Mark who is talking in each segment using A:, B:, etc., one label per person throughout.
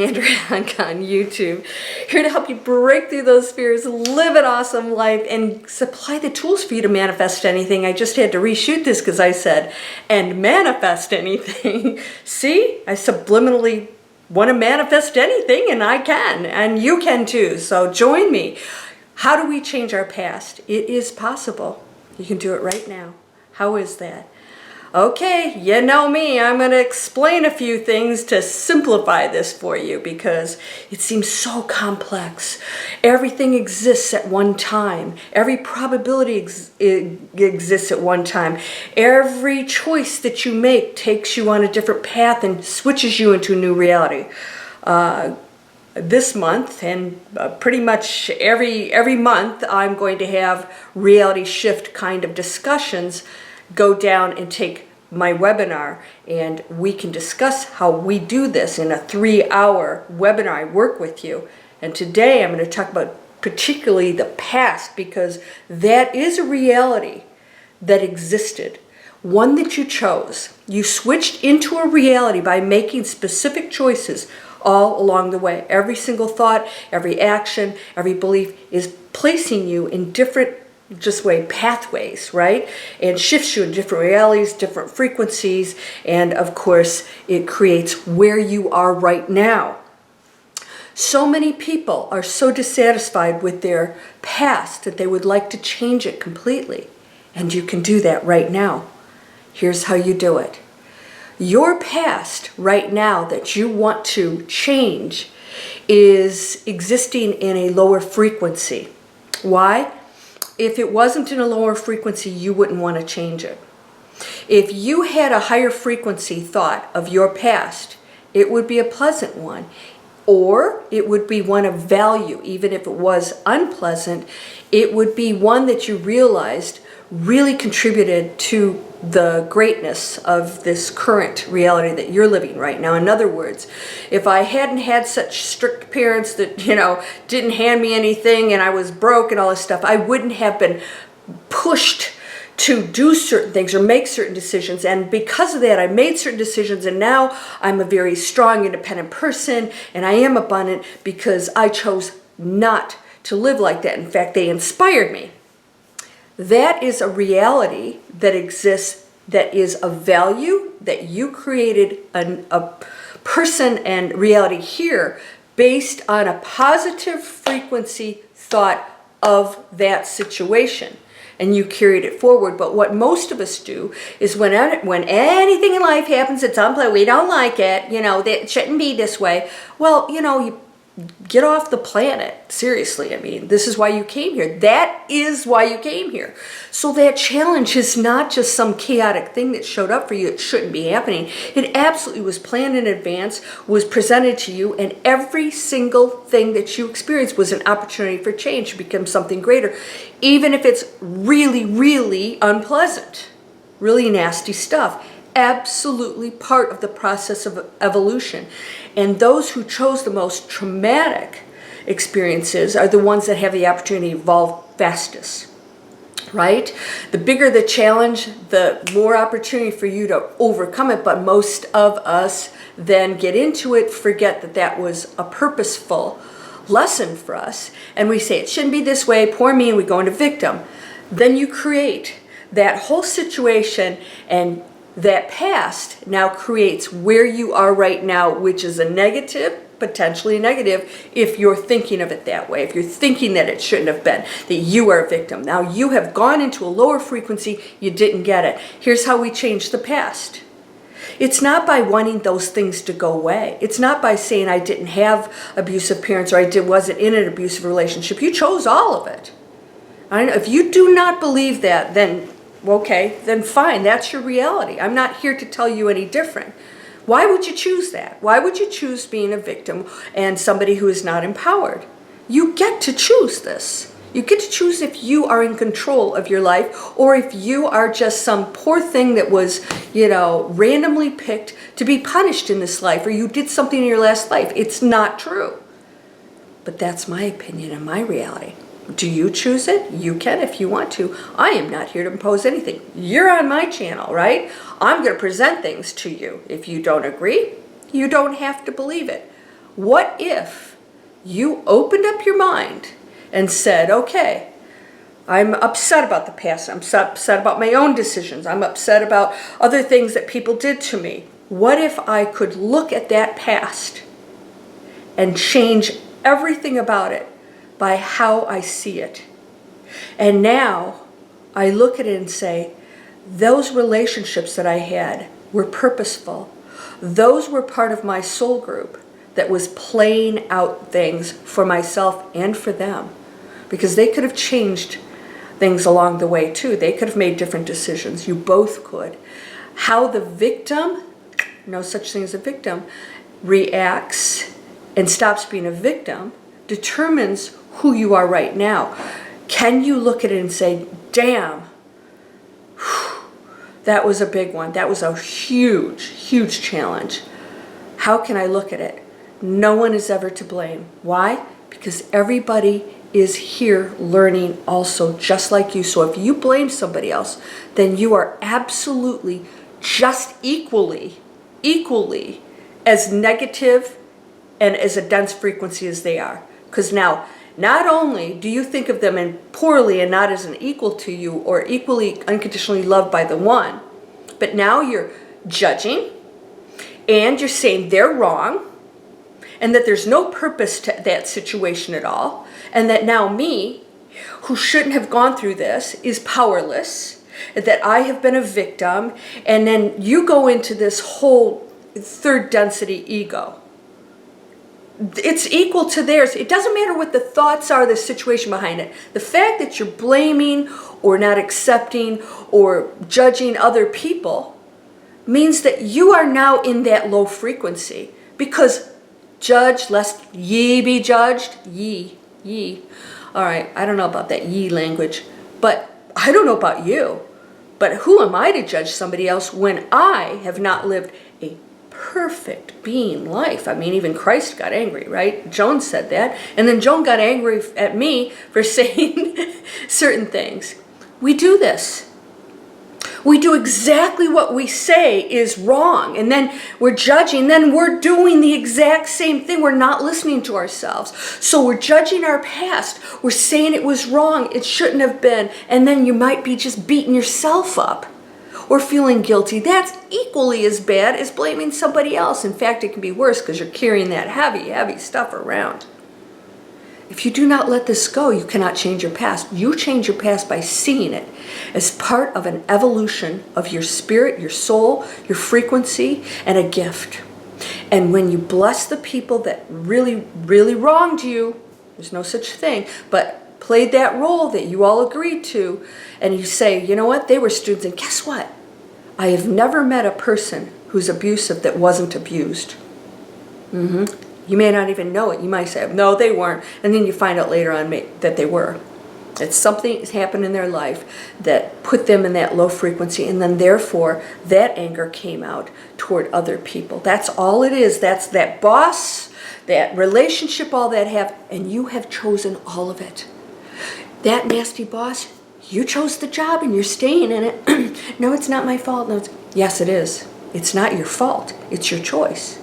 A: Landria Onkka on YouTube, here to help you break through those fears, live an awesome life, and supply the tools for you to manifest anything. I just had to reshoot this because I said, and manifest anything. See, I subliminally want to manifest anything, and I can, and you can too. So join me. How do we change our past? It is possible. You can do it right now. How is that? Okay, you know me, I'm going to explain a few things to simplify this for you because it seems so complex. Everything exists at one time. Every probability exists at one time. Every choice that you make takes you on a different path and switches you into a new reality. This month and pretty much every month, I'm going to have reality shift kind of discussions. Go down and take my webinar, and we can discuss how we do this in a 3-hour webinar. I work with you, and today I'm going to talk about particularly the past, because that is a reality that existed, one that you chose. You switched into a reality by making specific choices all along the way. Every single thought, every action, every belief is placing you in different pathways, right? And shifts you in different realities, different frequencies, and of course, it creates where you are right now. So many people are so dissatisfied with their past that they would like to change it completely. And you can do that right now. Here's how you do it. Your past right now that you want to change is existing in a lower frequency. Why? If it wasn't in a lower frequency, you wouldn't want to change it. If you had a higher frequency thought of your past, it would be a pleasant one, or it would be one of value. Even if it was unpleasant, it would be one that you realized really contributed to the greatness of this current reality that you're living right now. In other words, if I hadn't had such strict parents that, didn't hand me anything and I was broke and all this stuff, I wouldn't have been pushed to do certain things or make certain decisions. And because of that, I made certain decisions, and now I'm a very strong, independent person, and I am abundant because I chose not to live like that. In fact, they inspired me. That is a reality that exists, that is of value, that you created a person and reality here based on a positive frequency thought of that situation. And you carried it forward. But what most of us do is when anything in life happens, it's unpleasant, we don't like it, that shouldn't be this way. Well, you get off the planet. Seriously, this is why you came here. That is why you came here. So that challenge is not just some chaotic thing that showed up for you. It shouldn't be happening. It absolutely was planned in advance, was presented to you, and every single thing that you experienced was an opportunity for change to become something greater, even if it's really, really unpleasant, really nasty stuff. Absolutely part of the process of evolution. And those who chose the most traumatic experiences are the ones that have the opportunity to evolve fastest, right? The bigger the challenge, the more opportunity for you to overcome it. But most of us then get into it, forget that that was a purposeful lesson for us, and we say it shouldn't be this way, poor me, and we go into victim. Then you create that whole situation, and that past now creates where you are right now, which is a negative, potentially negative, if you're thinking of it that way. If you're thinking that it shouldn't have been, that you are a victim. Now you have gone into a lower frequency, you didn't get it. Here's how we change the past. It's not by wanting those things to go away. It's not by saying I didn't have abusive parents or I wasn't in an abusive relationship. You chose all of it. I know. If you do not believe that, then okay, then fine, that's your reality. I'm not here to tell you any different. Why would you choose that? Why would you choose being a victim and somebody who is not empowered? You get to choose this. You get to choose if you are in control of your life or if you are just some poor thing that was, randomly picked to be punished in this life, or you did something in your last life. It's not true. But that's my opinion and my reality. Do you choose it? You can if you want to. I am not here to impose anything. You're on my channel, right? I'm going to present things to you. If you don't agree, you don't have to believe it. What if you opened up your mind and said, okay, I'm upset about the past. I'm upset about my own decisions. I'm upset about other things that people did to me. What if I could look at that past and change everything about it by how I see it? And now I look at it and say, those relationships that I had were purposeful. Those were part of my soul group that was playing out things for myself and for them. Because they could have changed things along the way too. They could have made different decisions. You both could. How the victim, no such thing as a victim, reacts and stops being a victim determines who you are right now. Can you look at it and say, damn, that was a big one. That was a huge, huge challenge. How can I look at it? No one is ever to blame. Why? Because everybody is here learning also, just like you. So if you blame somebody else, then you are absolutely just equally as negative and as a dense frequency as they are. Because now, not only do you think of them in poorly and not as an equal to you or equally unconditionally loved by the one, but now you're judging and you're saying they're wrong and that there's no purpose to that situation at all, and that now me, who shouldn't have gone through this, is powerless, that I have been a victim, and then you go into this whole third density ego. It's equal to theirs. It doesn't matter what the thoughts are, the situation behind it. The fact that you're blaming or not accepting or judging other people means that you are now in that low frequency. Because judge lest ye be judged. Ye. All right, I don't know about that ye language, but I don't know about you. But who am I to judge somebody else when I have not lived a perfect being life? I mean, even Christ got angry, right? Joan said that. And then Joan got angry at me for saying certain things. We do this. We do exactly what we say is wrong. And then we're judging. Then we're doing the exact same thing. We're not listening to ourselves. So we're judging our past. We're saying it was wrong. It shouldn't have been. And then you might be just beating yourself up or feeling guilty. That's equally as bad as blaming somebody else. In fact, it can be worse because you're carrying that heavy stuff around. If you do not let this go, you cannot change your past. You change your past by seeing it as part of an evolution of your spirit, your soul, your frequency, and a gift. And when you bless the people that really, really wronged you, there's no such thing, but played that role that you all agreed to, and you say, you know what, they were students, and guess what? I have never met a person who's abusive that wasn't abused. You may not even know it. You might say, no, they weren't. And then you find out later on that they were. That something has happened in their life that put them in that low frequency, and then therefore that anger came out toward other people. That's all it is. That's that boss, that relationship, all that have, and you have chosen all of it. That nasty boss, you chose the job and you're staying in it. No, it's not my fault. No, yes, it is. It's not your fault. It's your choice.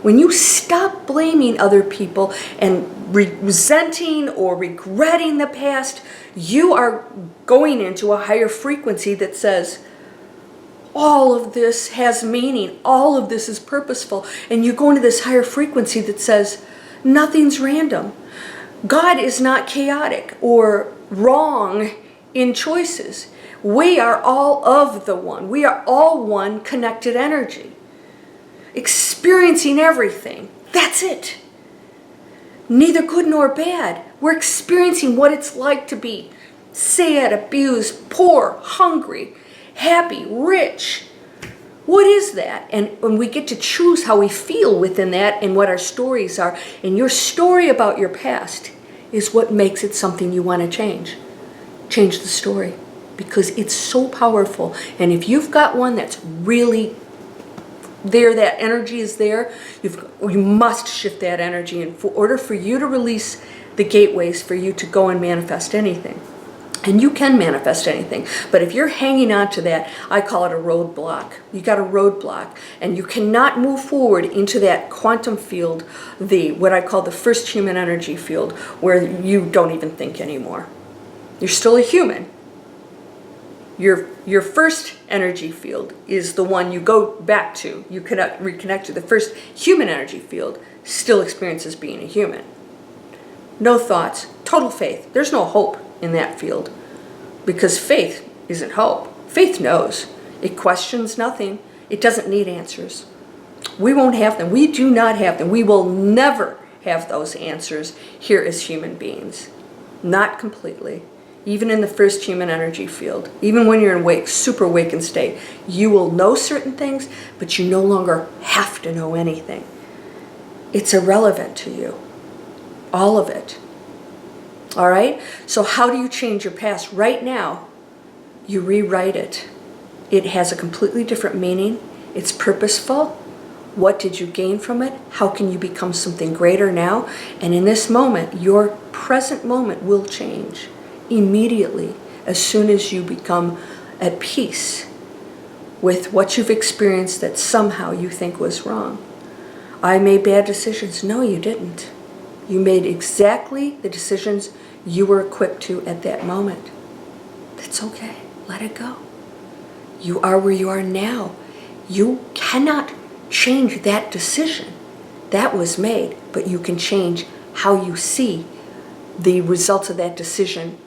A: When you stop blaming other people and resenting or regretting the past, you are going into a higher frequency that says, all of this has meaning, all of this is purposeful. And you go into this higher frequency that says, nothing's random. God is not chaotic or wrong in choices. We are all of the one. We are all one connected energy. Experiencing everything. That's it. Neither good nor bad. We're experiencing what it's like to be sad, abused, poor, hungry, happy, rich. What is that? And when we get to choose how we feel within that and what our stories are, and your story about your past is what makes it something you want to change. Change the story because it's so powerful. And if you've got one that's really there, that energy is there, you must shift that energy in order for you to release the gateways for you to go and manifest anything. And you can manifest anything. But if you're hanging on to that, I call it a roadblock. You got a roadblock. And you cannot move forward into that quantum field, what I call the first human energy field, where you don't even think anymore. You're still a human. Your first energy field is the one you go back to. You cannot reconnect to. The first human energy field still experiences being a human. No thoughts, total faith. There's no hope in that field, because faith isn't hope. Faith knows. It questions nothing. It doesn't need answers. We won't have them. We do not have them. We will never have those answers here as human beings. Not completely. Even in the first human energy field, even when you're in awake, super awakened state, you will know certain things, but you no longer have to know anything. It's irrelevant to you. All of it. All right? So how do you change your past? Right now, you rewrite it. It has a completely different meaning. It's purposeful. What did you gain from it? How can you become something greater now? And in this moment, your present moment will change immediately as soon as you become at peace with what you've experienced that somehow you think was wrong. I made bad decisions. No, you didn't. You made exactly the decisions you were equipped to at that moment. That's okay. Let it go. You are where you are now. You cannot change that decision. That was made, but you can change how you see the results of that decision,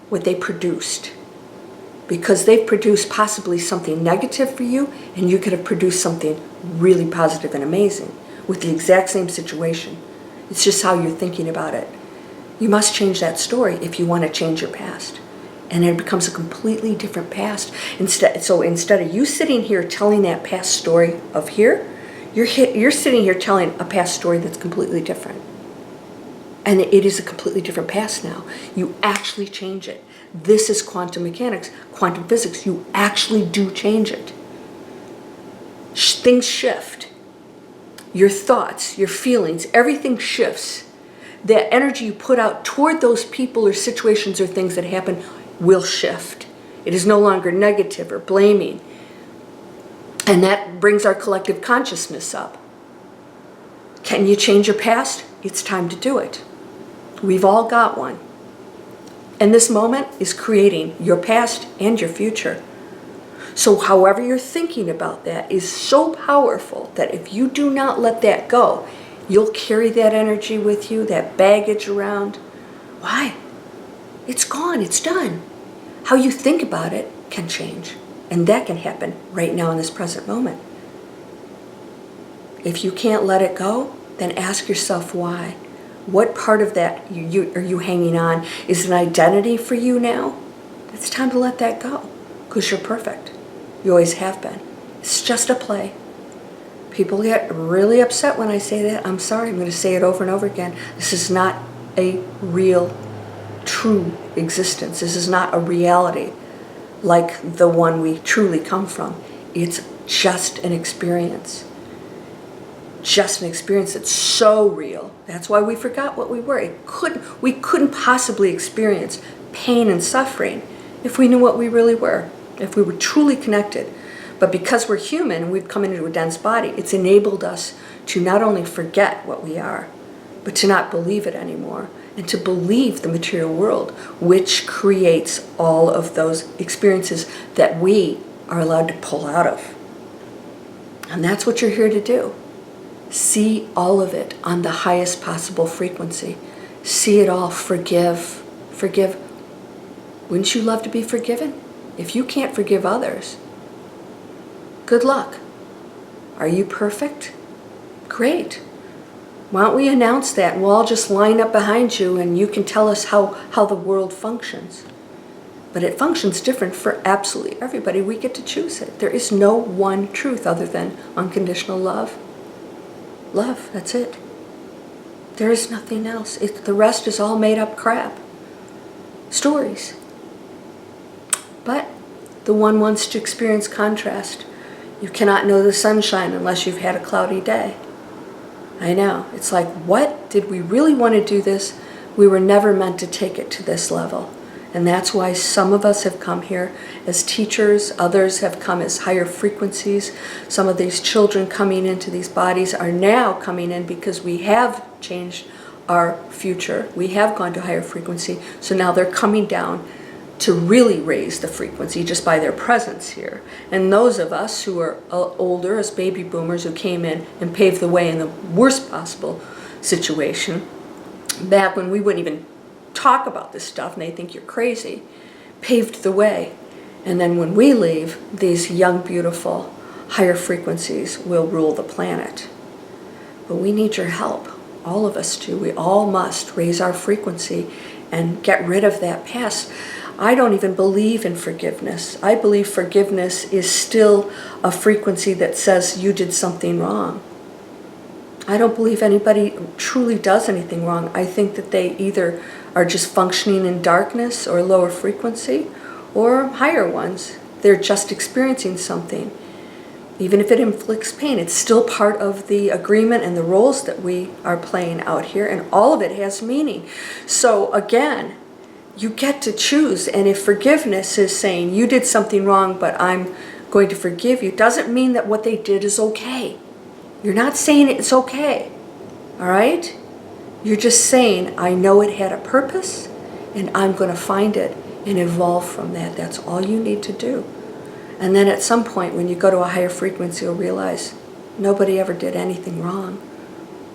A: what they produced. Because they've produced possibly something negative for you, and you could have produced something really positive and amazing with the exact same situation. It's just how you're thinking about it. You must change that story if you want to change your past. And it becomes a completely different past. So instead of you sitting here telling that past story of here, you're sitting here telling a past story that's completely different. And it is a completely different past now. You actually change it. This is quantum mechanics, quantum physics. You actually do change it. Things shift. Your thoughts, your feelings, everything shifts. The energy you put out toward those people or situations or things that happen will shift. It is no longer negative or blaming. And that brings our collective consciousness up. Can you change your past? It's time to do it. We've all got one. And this moment is creating your past and your future. So however you're thinking about that is so powerful that if you do not let that go, you'll carry that energy with you, that baggage around. Why? It's gone. It's done. How you think about it can change. And that can happen right now in this present moment. If you can't let it go, then ask yourself why. What part of that are you hanging on? Is it an identity for you now? It's time to let that go, because you're perfect. You always have been. It's just a play. People get really upset when I say that. I'm sorry, I'm going to say it over and over again. This is not a real, true existence. This is not a reality like the one we truly come from. It's just an experience. Just an experience that's so real. That's why we forgot what we were. We couldn't possibly experience pain and suffering if we knew what we really were, if we were truly connected. But because we're human and we've come into a dense body, it's enabled us to not only forget what we are, but to not believe it anymore, and to believe the material world, which creates all of those experiences that we are allowed to pull out of. And that's what you're here to do. See all of it on the highest possible frequency. See it all. Forgive. Forgive. Wouldn't you love to be forgiven? If you can't forgive others, good luck. Are you perfect? Great. Why don't we announce that and we'll all just line up behind you and you can tell us how the world functions. But it functions different for absolutely everybody. We get to choose it. There is no one truth other than unconditional love. Love, that's it. There is nothing else. The rest is all made up crap. Stories. But the one wants to experience contrast. You cannot know the sunshine unless you've had a cloudy day. I know. It's like, what? Did we really want to do this? We were never meant to take it to this level. And that's why some of us have come here as teachers, others have come as higher frequencies. Some of these children coming into these bodies are now coming in because we have changed our future. We have gone to higher frequency, so now they're coming down to really raise the frequency just by their presence here. And those of us who are older, as baby boomers who came in and paved the way in the worst possible situation, back when we wouldn't even talk about this stuff and they think you're crazy, paved the way. And then when we leave, these young, beautiful, higher frequencies will rule the planet. But we need your help. All of us do. We all must raise our frequency and get rid of that past. I don't even believe in forgiveness. I believe forgiveness is still a frequency that says you did something wrong. I don't believe anybody truly does anything wrong. I think that they either are just functioning in darkness or lower frequency, or higher ones. They're just experiencing something. Even if it inflicts pain, it's still part of the agreement and the roles that we are playing out here, and all of it has meaning. So again, you get to choose, and if forgiveness is saying you did something wrong but I'm going to forgive you, doesn't mean that what they did is okay. You're not saying it's okay, all right? You're just saying, I know it had a purpose, and I'm going to find it and evolve from that. That's all you need to do. And then at some point, when you go to a higher frequency, you'll realize nobody ever did anything wrong.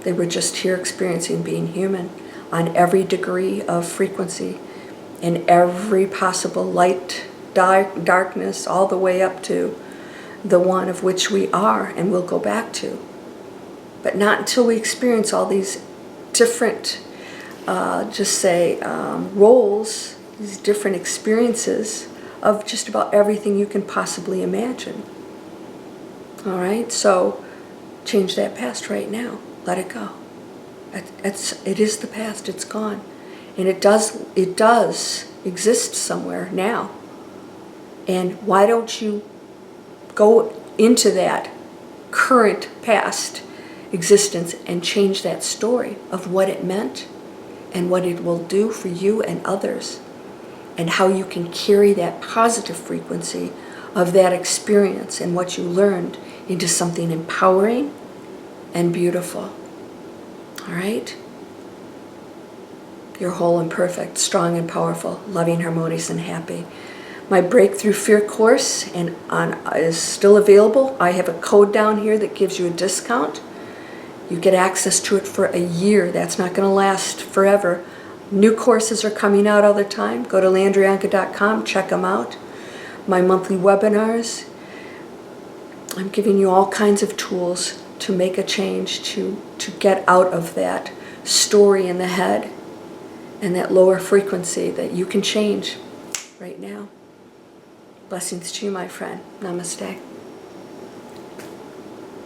A: They were just here experiencing being human on every degree of frequency, in every possible light, darkness, all the way up to the one of which we are and will go back to. But not until we experience all these different, roles, these different experiences of just about everything you can possibly imagine. All right, so change that past right now. Let it go. It is the past. It's gone, and it does exist somewhere now. And why don't you go into that current past existence and change that story of what it meant and what it will do for you and others, and how you can carry that positive frequency of that experience and what you learned into something empowering and beautiful. All right? You're whole and perfect, strong and powerful, loving, harmonious, and happy. My Breakthrough Fear course is still available. I have a code down here that gives you a discount. You get access to it for a year. That's not going to last forever. New courses are coming out all the time. Go to landriaonkka.com, check them out. My monthly webinars. I'm giving you all kinds of tools to make a change, to get out of that story in the head and that lower frequency that you can change right now. Blessings to you, my friend. Namaste.